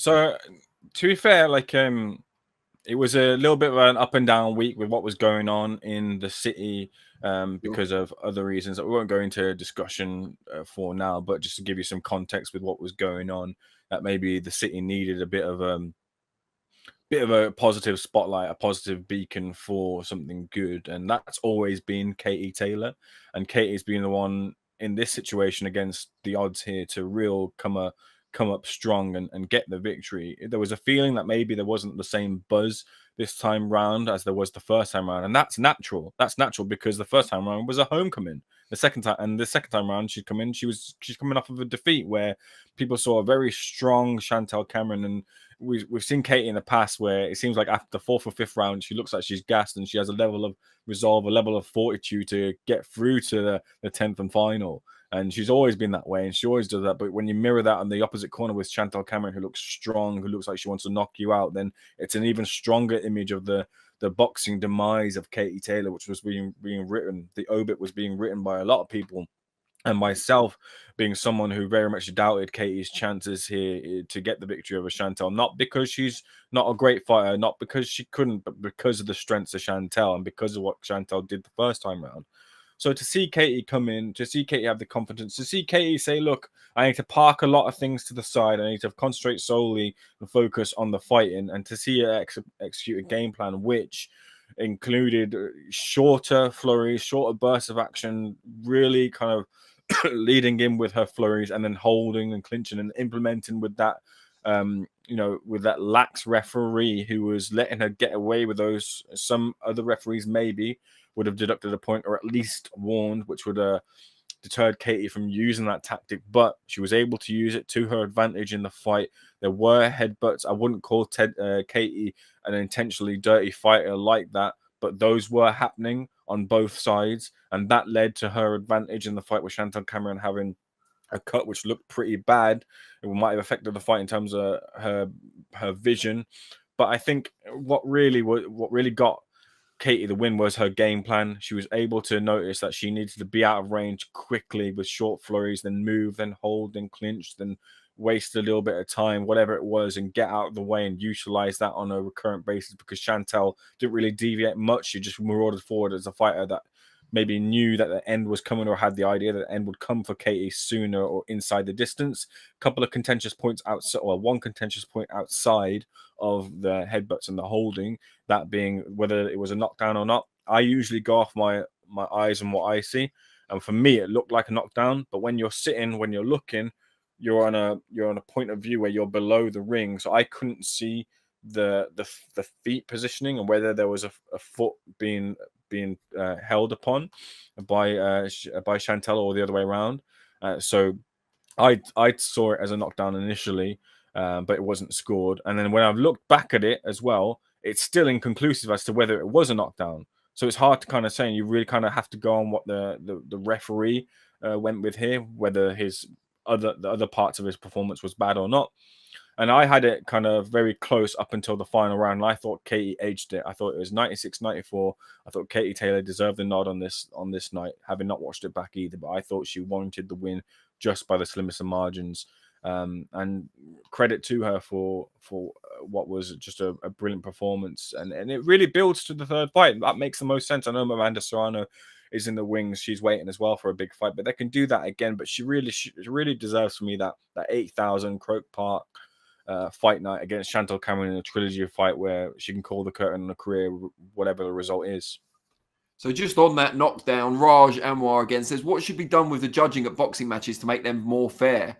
So to be fair, like it was a little bit of an up and down week with what was going on in the city because of other reasons that we won't go into discussion for now. But just to give you some context with what was going on, that maybe the city needed a bit of a positive spotlight, a positive beacon for something good, and that's always been Katie Taylor. And Katie's been the one in this situation against the odds here to come up strong and get the victory. There was a feeling that maybe there wasn't the same buzz this time round as there was the first time round, and that's natural. That's natural because the first time round was a homecoming. The second time round she's coming off of a defeat where people saw a very strong Chantelle Cameron, and we've seen Katie in the past where it seems like after the fourth or fifth round she looks like she's gassed and she has a level of resolve, a level of fortitude to get through to the 10th and final. And she's always been that way, and she always does that. But when you mirror that on the opposite corner with Chantelle Cameron, who looks strong, who looks like she wants to knock you out, then it's an even stronger image of the boxing demise of Katie Taylor, which was being written. The obit was being written by a lot of people, and myself being someone who very much doubted Katie's chances here to get the victory over Chantelle, not because she's not a great fighter, not because she couldn't, but because of the strengths of Chantelle and because of what Chantelle did the first time round. So to see Katie come in, to see Katie have the confidence, to see Katie say, look, I need to park a lot of things to the side. I need to concentrate solely and focus on the fighting, and to see her execute a game plan which included shorter flurries, shorter bursts of action, really kind of leading in with her flurries and then holding and clinching and implementing with that, with that lax referee who was letting her get away with those. Some other referees maybe would have deducted a point or at least warned, which would have deterred Katie from using that tactic, but she was able to use it to her advantage in the fight. There were headbutts. I wouldn't call Katie an intentionally dirty fighter like that, but those were happening on both sides, and that led to her advantage in the fight with Chantelle Cameron having a cut which looked pretty bad. It might have affected the fight in terms of her vision, but I think what really got Katie the win was her game plan. She was able to notice that she needed to be out of range quickly with short flurries, then move, then hold, then clinch, then waste a little bit of time, whatever it was, and get out of the way and utilize that on a recurrent basis, because Chantelle didn't really deviate much. She just marauded forward as a fighter that maybe knew that the end was coming, or had the idea that the end would come for Katie sooner or inside the distance. A couple of contentious points outside, or one contentious point outside of the headbutts and the holding, that being whether it was a knockdown or not. I usually go off my eyes and what I see, and for me it looked like a knockdown. But when you're sitting, when you're looking, you're on a point of view where you're below the ring, so I couldn't see the feet positioning and whether there was a foot being held upon by Chantelle or the other way around. So I saw it as a knockdown initially, but it wasn't scored. And then when I've looked back at it as well, it's still inconclusive as to whether it was a knockdown. So it's hard to kind of say, and you really kind of have to go on what the referee went with here, whether the other parts of his performance was bad or not. And I had it kind of very close up until the final round. And I thought Katie edged it. I thought it was 96-94. I thought Katie Taylor deserved the nod on this night, having not watched it back either. But I thought she warranted the win just by the slimmest of margins. And credit to her for what was just a brilliant performance. And it really builds to the third fight. That makes the most sense. I know Amanda Serrano is in the wings. She's waiting as well for a big fight, but they can do that again. But she really deserves for me that 8,000 Croke Park fight night against Chantelle Cameron in a trilogy fight where she can call the curtain on a career, whatever the result is. So just on that knockdown, Raj Anwar again says, what should be done with the judging at boxing matches to make them more fair?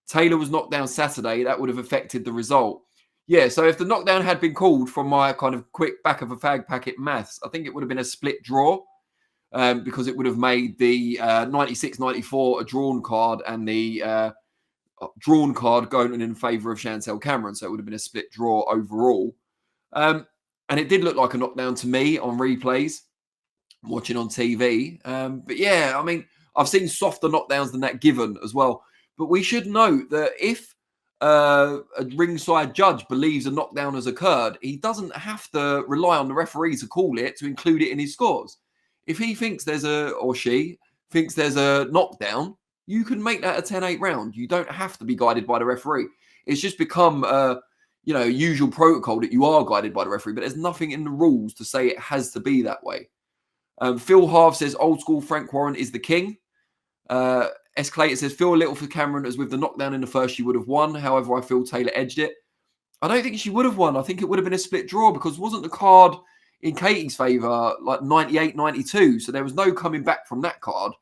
Taylor was knocked down Saturday. That would have affected the result. Yeah, so if the knockdown had been called from my kind of quick back of a fag packet maths, I think it would have been a split draw because it would have made the 96-94 a drawn card and the drawn card going in favour of Chantelle Cameron. So it would have been a split draw overall. And it did look like a knockdown to me on replays, watching on TV. But yeah, I mean, I've seen softer knockdowns than that given as well. But we should note that if a ringside judge believes a knockdown has occurred, he doesn't have to rely on the referee to call it, to include it in his scores. If he thinks or she thinks there's a knockdown, you can make that a 10-8 round. You don't have to be guided by the referee. It's just become usual protocol that you are guided by the referee, but there's nothing in the rules to say it has to be that way. Phil Harve says, old school Frank Warren is the king. S. Clayton says, feel a little for Cameron as with the knockdown in the first, she would have won. However, I feel Taylor edged it. I don't think she would have won. I think it would have been a split draw because wasn't the card in Katie's favour like 98-92? So there was no coming back from that card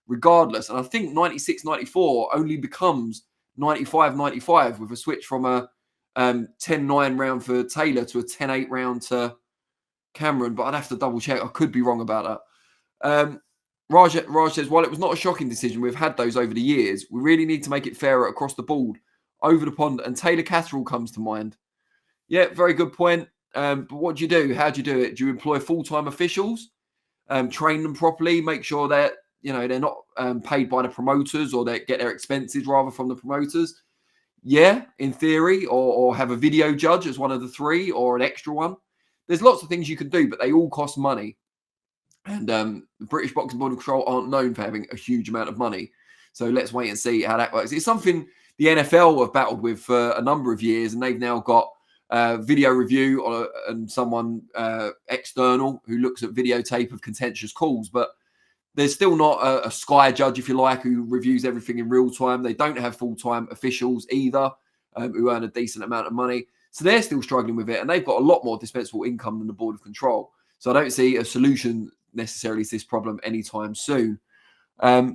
regardless. And I think 96-94 only becomes 95-95 with a switch from a 10-9 round for Taylor to a 10-8 round to Cameron. But I'd have to double check. I could be wrong about that. Raj says, while it was not a shocking decision, we've had those over the years. We really need to make it fairer across the board, over the pond. And Taylor Catterall comes to mind. Yeah, very good point. But what do you do? How do you do it? Do you employ full-time officials? Train them properly? Make sure that they're not paid by the promoters, or they get their expenses rather from the promoters? Yeah, in theory, or have a video judge as one of the three, or an extra one. There's lots of things you can do, but they all cost money. And the British Boxing Board of Control aren't known for having a huge amount of money. So let's wait and see how that works. It's something the NFL have battled with for a number of years, and they've now got video review and someone external who looks at videotape of contentious calls. But there's still not a Sky judge, if you like, who reviews everything in real time. They don't have full-time officials either who earn a decent amount of money. So they're still struggling with it, and they've got a lot more dispensable income than the Board of Control. So I don't see a solution necessarily to this problem anytime soon.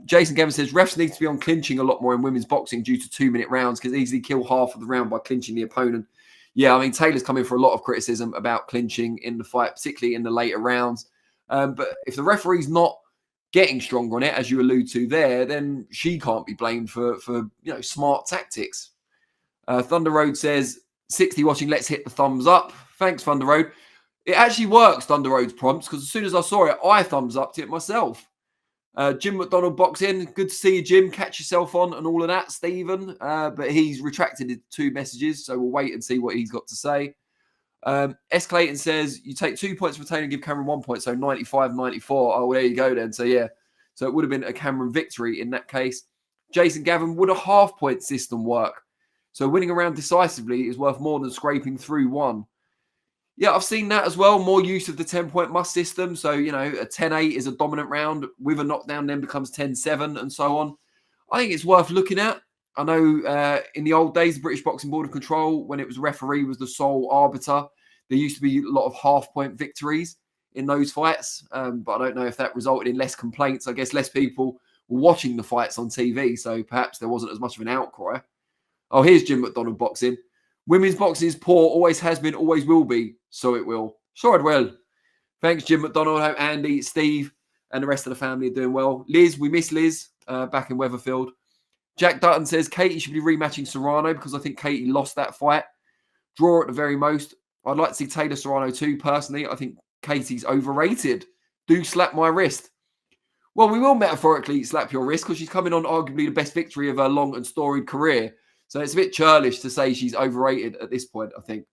Jason Gavin says, refs need to be on clinching a lot more in women's boxing due to 2-minute rounds, can easily kill half of the round by clinching the opponent. Yeah, I mean, Taylor's come in for a lot of criticism about clinching in the fight, particularly in the later rounds. But if the referee's not getting stronger on it, as you allude to there, then she can't be blamed for smart tactics. Thunder Road says, 60 watching, let's hit the thumbs up. Thanks, Thunder Road. It actually works, Thunder Road's prompts, because as soon as I saw it, I thumbs upped it myself. Jim McDonald boxing. Good to see you, Jim. Catch yourself on and all of that, Stephen. But he's retracted his 2 messages, so we'll wait and see what he's got to say. S. Clayton says, you take 2 points for Taylor and give Cameron 1 point, so 95-94. Oh, there you go then. So, yeah. So it would have been a Cameron victory in that case. Jason Gavin, would a half-point system work? So winning a round decisively is worth more than scraping through one. Yeah, I've seen that as well. More use of the 10-point must system. So, a 10-8 is a dominant round with a knockdown, then becomes 10-7 and so on. I think it's worth looking at. I know in the old days, the British Boxing Board of Control, when it was referee was the sole arbiter, there used to be a lot of half-point victories in those fights. But I don't know if that resulted in less complaints. I guess less people were watching the fights on TV, so perhaps there wasn't as much of an outcry. Oh, here's Jim McDonald boxing. Women's boxing is poor, always has been, always will be. So it will. Sure it will. Thanks, Jim McDonald. Hope Andy, Steve, and the rest of the family are doing well. Liz, we miss Liz back in Weatherfield. Jack Dutton says, Katie should be rematching Serrano because I think Katie lost that fight. Draw at the very most. I'd like to see Taylor Serrano too, personally. I think Katie's overrated. Do slap my wrist. Well, we will metaphorically slap your wrist because she's coming on arguably the best victory of her long and storied career. So it's a bit churlish to say she's overrated at this point, I think.